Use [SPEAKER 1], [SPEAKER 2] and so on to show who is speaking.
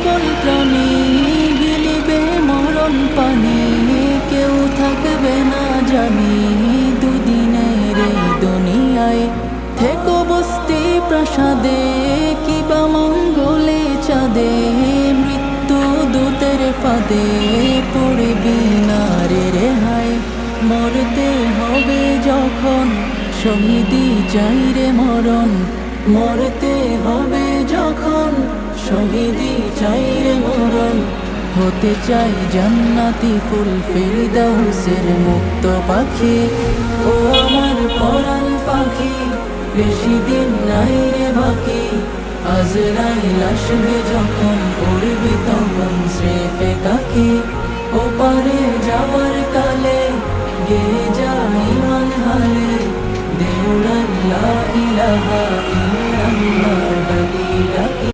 [SPEAKER 1] সকল প্রাণী গিলিবে মরণ পানি, কেউ থাকবে না জানি দুদিনের এই দুনিয়ায়। থেকো বস্তি প্রাসাদে কিবা মঙ্গলে চাঁদে, মৃত্যু দূতের ফাঁদে পড়বি না রে রেহাই। মরতে হবে যখন শহীদি চাই রে মরণ, মরতে হবে যখন শহীদি চাই রে মরণ। হতে চাই জান্নাতি ফুল ফেরদাউসের মুক্ত পাখি, ও আমার পরাণ পাখি বেশি দিন নাই রে বাকি। আজরাইল আসবে যখন উড়বি তখন স্রেফে কাকি, ও পারে যাবার কালে গে যা ইমান হালে, দেউড়ান লা ইলাহা